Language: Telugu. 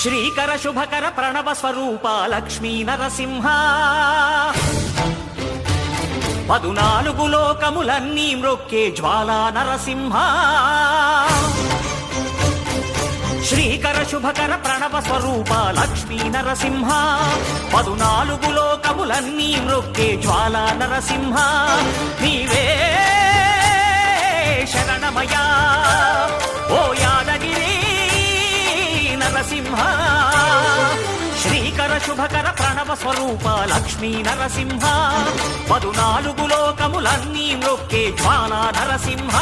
శ్రీకర శుభకర ప్రణవ స్వరూప లక్ష్మీ నరసింహ 14 లోకములన్నీ మ్రొక్కే జ్వాలా నరసింహ శ్రీకర శుభకర ప్రణవ స్వరూప లక్ష్మీ నరసింహ 14 లోకములన్నీ మ్రొక్కే జ్వాలా నరసింహ నీవే శరణమయా ఓ యాదగిరి నరసింహ శ్రీకర శుభకర ప్రణవ స్వరూప లక్ష్మీ నరసింహ 14 లోకములన్నీ మ్రొక్కే జ్వాలా నరసింహ